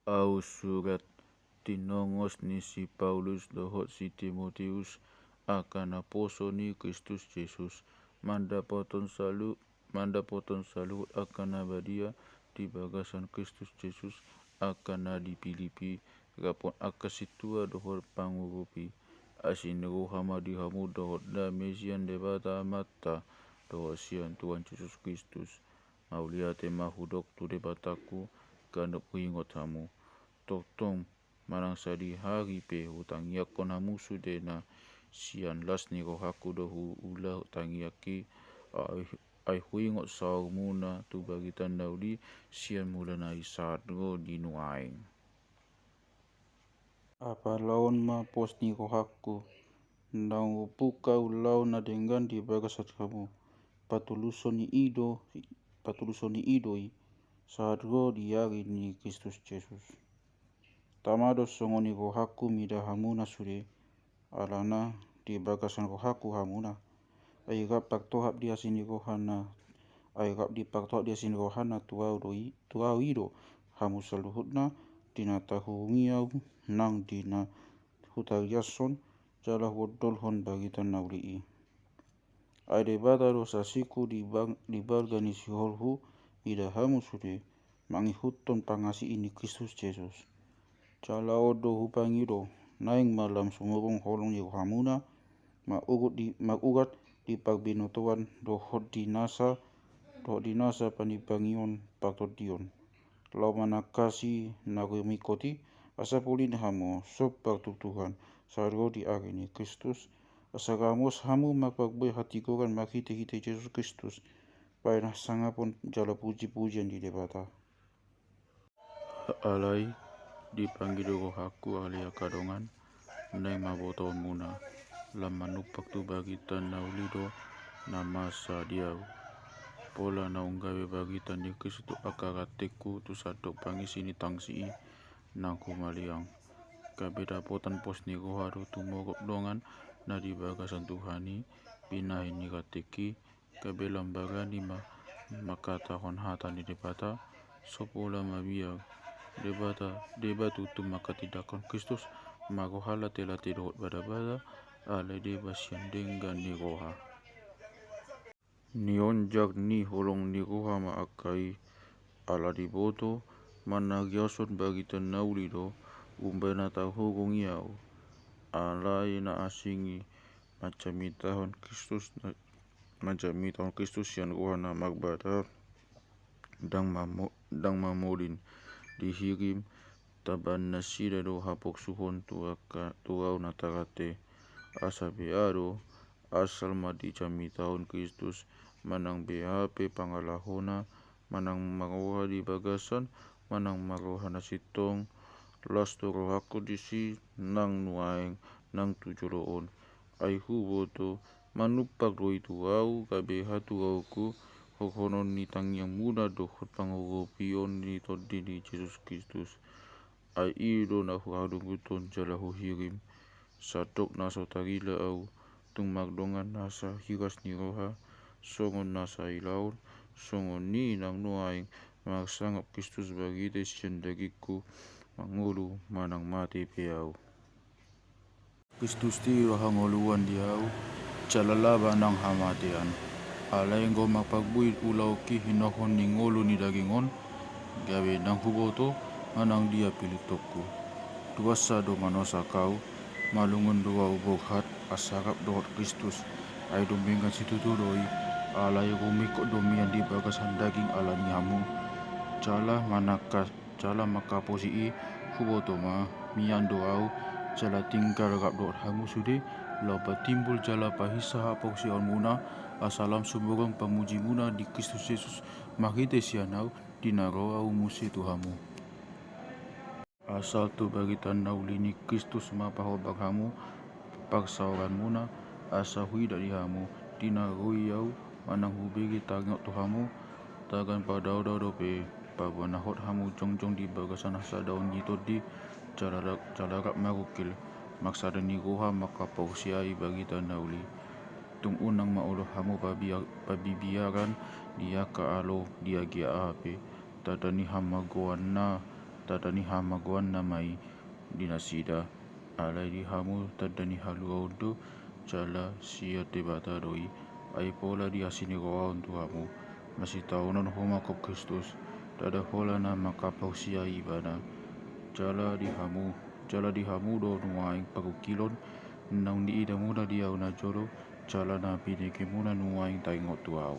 Au surat tinongos ni si Paulus dohot si Timotius akan aposo ni Kristus Jesus mandapoton salut akan abadia di bagasan Kristus Jesus akan di Filipi rapon akasitua dohot pangurupi asinigo hama di hamu dohot da mesian debata mata dohot sian Tuhan Yesus Kristus mauliate mahudok tu debataku kanep ingot hamu totong marang sadi hari pe hutang yakon hamu sudena sian las ni rohaku dohu ula hutang yaki ai huingot saur muna tu bagi tandauli sian mulana isadro di nuaing. Apa laon ma pos ni rohaku ndang pukau laon na dengan di bagasat kamu patuluson ni idoi sadro di hari ni Kristus Jesus. Tamado songoni rohaku mida hamuna sude alana di bagasan rohaku hamuna airap paktohap dia sini rohana airap di paktohap dia sini rohana tuau ido hamu saluhutna dina tahungiau nang dina hutariason jalah wodolhon bagi tanaulii aide bata dosa siku di balgani siholhu ida hamu sude mangihuton pangasi ini Kristus Jesus cala odo hupangido naing malam sumurung holong di hamuna magugat di pagbinotuan dohot dinasa panipangion patodion lau manakasi nagumikoti asapulin hamu sob pagtutuhan sargo di agini Kristus asagamos hamu mapagboy hatikoran makite-hite Yesus Kristus painah sangapon jala puji-pujian di debata alai dipanggil rohaku ahli akadongan neng maboton muna lamanupak tu bagi tanau lido nama sadiau pola naunggawe bagi tani Kristus akarateku tu sadok pangi sini tangsi nang kumaliang kabeda potan pos ni rohado tu mogok dongan na di bagasan Tuhani pinahin ni kateki kabelam bagani makatahon hata ni debata sopola mabiag debatu tu makatidakon Kristus magohala tela tidot bada-bada ala deba sian denggan ni roha nionjak ni holong ni roha maakai ala diboto managyason bagi tanauli do umbana tahugong yau alai na asingi macam Kristus yang roha na magbada dang mamolin dihirim taban nasida do hapok suhon tuau natarate asa beado asal madi cami tahun Kristus manang BHP pangalahona manang maroha di bagasan manang maroha nasitong las to rohaku disi nang nuaeng nang tujoloon ai huboto manupak do itu au kabeha tu auku hokonon ni tangyang muna dohot pangurupion ni todi di Yesus Kristus ai ido na huadunguton jalahu hirim sadok nasa tagila au tung magdongan nasa hiras ni roha songon nasa ilaun songon ni nang nuaing magsangap Kristus bagi desian dagiku mangulu manang mati piau Kristus ti rahangoluan diau calalaba nang hamatian alay ngo mapagbuit ulaw ki hinohon ni ngolo ni dagingon gawe nang huboto manang dia pilitokku tuasa do manosa kau malungon doa uboghat asarap dohot Kristus ay dumingan situturoi alay rumikot domian di bagasan daging ala nihamu cala makaposii huboto ma mian doau cala tinggal rap dohot hamu sude lau patimbul jala pahisa hapok si muna asalam sumurong pamuji muna di Kristus Yesus makite sianau dinaro au musi tuhamu asal tu bagi tanau lini Kristus mapahobak hamu pagsauran muna asa hui dari hamu dinaroi au manang hubegi tagok tuhamu tagan padau dope pabanahot hamu jongjong di bagasan asa daun di calarak marukil maksada ni roha makapausiai bagi tanauli tung unang mauloh hamu pabibiaran dia ka alo dia gia ape tadani hamagoan na tadani hamaguan namai dinasida alai di hamu tadani haluaudo jala sia tebata doi ai pola di asini goa untuk hamu masih tahunan homa kop Kristus tada pola na makapau sia ibana jala di hamu do nuaing pagukilon nang di ida muda dia una jolo jala na pide ke muna nuaing taingot tuau.